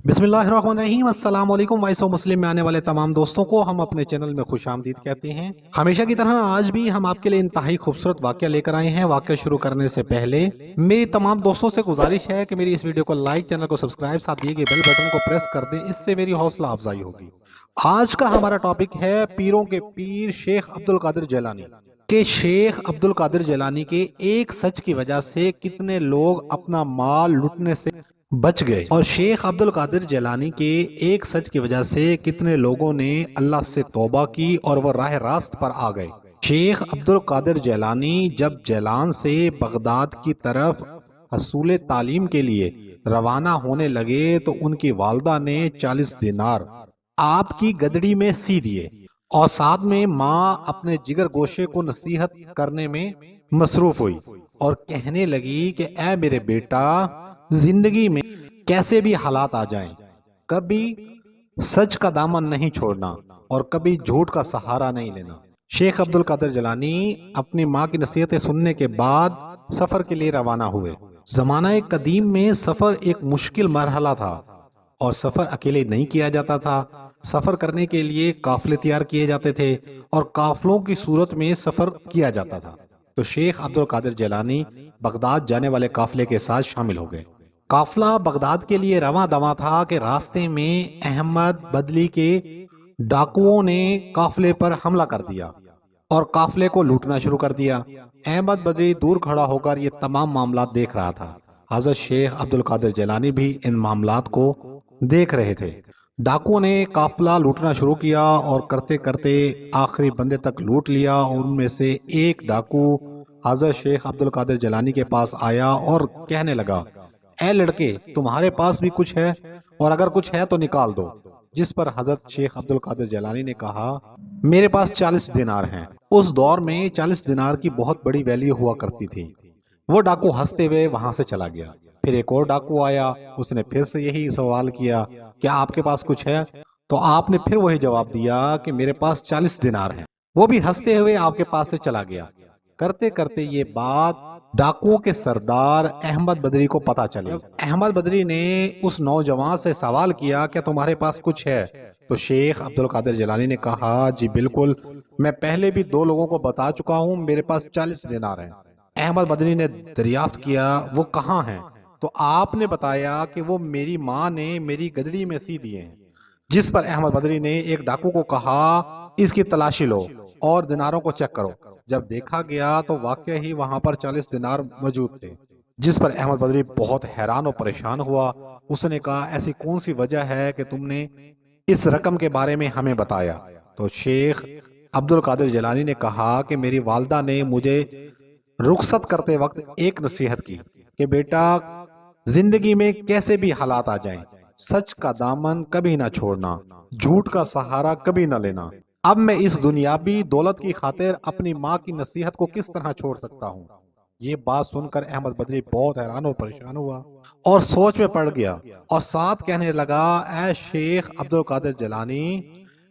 बिस्मिल्लाहिर्रहमानिर्रहीम। अस्सलाम वालेकुम। वॉइस ऑफ मुस्लिम में आने वाले तमाम दोस्तों को हम अपने चैनल में खुशामदीद कहते हैं। हमेशा की तरह आज भी हम आपके लिए इंतहाई खूबसूरत वाक़या लेकर आए हैं। वाक़या शुरू करने से पहले मेरी तमाम दोस्तों से गुजारिश है कि मेरी इस वीडियो को लाइक, चैनल को सब्सक्राइब, साथ दिए गए बेल बटन को प्रेस कर दें। इससे मेरी हौसला अफजाई होगी। आज का हमारा टॉपिक है पीरों के पीर शेख अब्दुल कादिर जिलानी के शेख अब्दुल कादिर जिलानी के एक सच की वजह से कितने लोग अपना माल लुटने से बच गए, और शेख अब्दुल कादिर जिलानी के एक सच की वजह से कितने लोगों ने अल्लाह से तौबा की और वो राह रास्त पर आ गए। शेख अब्दुल कादिर जिलानी जब जैलान से बगदाद की तरफ हसूल तालीम के लिए रवाना होने लगे तो उनकी वालदा ने 40 दिनार आपकी गदड़ी में सी दिए, और साथ में माँ अपने जिगर गोशे को नसीहत करने में मसरूफ हुई और कहने लगी कि ऐ मेरे बेटा, जिंदगी में कैसे भी हालात आ जाएं, कभी सच का दामन नहीं छोड़ना और कभी झूठ का सहारा नहीं लेना। शेख अब्दुल कादिर जिलानी अपनी माँ की नसीहतें सुनने के बाद सफर के लिए रवाना हुए। जमाना कदीम में सफर एक मुश्किल मरहला था और सफर अकेले नहीं किया जाता था। सफर करने के लिए काफिले तैयार किए जाते थे और काफिलों की सूरत में सफर किया जाता था। तो शेख अब्दुल कादिर जिलानी बगदाद जाने वाले काफिले के साथ शामिल हो गए। काफिला बगदाद के लिए रवां दवा था कि रास्ते में अहमद बदली के डाकुओं ने काफिले पर हमला कर दिया और काफिले को लूटना शुरू कर दिया। अहमद बदली दूर खड़ा होकर ये तमाम मामलात देख रहा था। हजरत शेख अब्दुल कादिर जिलानी भी इन मामलात को देख रहे थे। डाकुओं ने काफिला लूटना शुरू किया और करते करते आखिरी बंदे तक लूट लिया, और उनमें से एक डाकू हजरत शेख अब्दुल कादिर जिलानी के पास आया और कहने लगा, ऐ लड़के, तुम्हारे पास भी कुछ है, और अगर कुछ है तो निकाल दो। जिस पर हजरत शेख अब्दुल कादिर जिलानी ने कहा, मेरे पास 40 दिनार हैं। उस दौर में 40 दिनार की बहुत बड़ी वैल्यू हुआ करती थी। वो डाकू हंसते हुए वहां से चला गया। फिर एक और डाकू आया, उसने फिर से यही सवाल किया, क्या आपके पास कुछ है? तो आपने फिर वही जवाब दिया कि मेरे पास 40 दिनार हैं। वो भी हंसते हुए आपके पास से चला गया। करते करते ये बात डाकुओं के सरदार अहमद बदरी को पता चली। अहमद बदरी ने उस नौजवान से सवाल किया, क्या तुम्हारे पास कुछ है? तो शेख अब्दुल कादिर जिलानी ने कहा, जी बिल्कुल, मैं पहले भी 2 लोगों को बता चुका हूँ, मेरे पास 40 दिनार हैं। अहमद बदरी ने दरियाफ्त किया, वो कहाँ हैं? तो आपने बताया कि वो मेरी माँ ने मेरी गदड़ी में सी दिए हैं। जिस पर अहमद बदरी ने एक डाकू को कहा, इसकी तलाशी लो और दिनारों को चेक करो। जब देखा गया तो वाकई ही वहां पर 40 दिनार मौजूद थे। जिस पर अहमद बदरी बहुत हैरान और परेशान हुआ। उसने कहा, ऐसी कौन सी वजह है कि तुमने इस रकम के बारे में हमें बताया? तो शेख अब्दुल कादिर जिलानी ने कहा कि मेरी वालदा ने मुझे रुखसत करते वक्त एक नसीहत की कि बेटा, जिंदगी में कैसे भी हालात आ जाएं, सच का दामन कभी ना छोड़ना, झूठ का सहारा कभी ना लेना। अब मैं इस दुनियावी दौलत की खातिर अपनी माँ की नसीहत को किस तरह छोड़ सकता हूँ? ये बात सुनकर अहमद बदरी बहुत हैरान और परेशान हुआ और सोच में पड़ गया, और साथ कहने लगा, ऐ शेख अब्दुल कादिर जिलानी,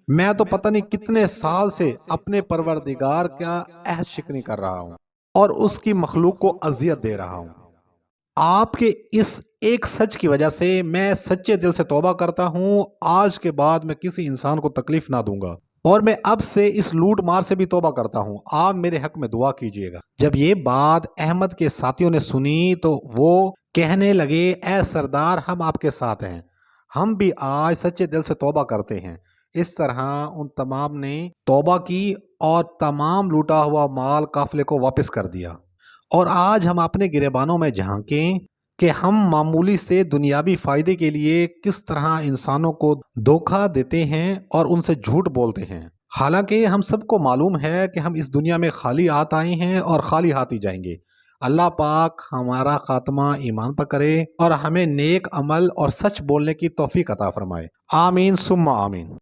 मैं तो पता नहीं कितने साल से अपने परवरदिगार का अहद शिकनी कर रहा हूँ और उसकी मखलूक को अजियत दे रहा हूँ। आपके इस एक सच की वजह से मैं सच्चे दिल से तौबा करता हूँ। आज के बाद मैं किसी इंसान को तकलीफ ना दूंगा, और मैं अब से इस लूट मार से भी तौबा करता हूँ। आप मेरे हक में दुआ कीजिएगा। जब ये बात अहमद के साथियों ने सुनी तो वो कहने लगे, ऐ सरदार, हम आपके साथ हैं, हम भी आज सच्चे दिल से तौबा करते हैं। इस तरह उन तमाम ने तौबा की और तमाम लूटा हुआ माल काफिले को वापस कर दिया। और आज हम अपने गिरेबानों में झांकें कि हम मामूली से दुनियावी फायदे के लिए किस तरह इंसानों को धोखा देते हैं और उनसे झूठ बोलते हैं। हालांकि हम सबको मालूम है कि हम इस दुनिया में खाली हाथ आए हैं और खाली हाथ ही जाएंगे। अल्लाह पाक हमारा खात्मा ईमान पर करे और हमें नेक अमल और सच बोलने की तौफीक अता फरमाए। आमीन सुम्मा आमीन।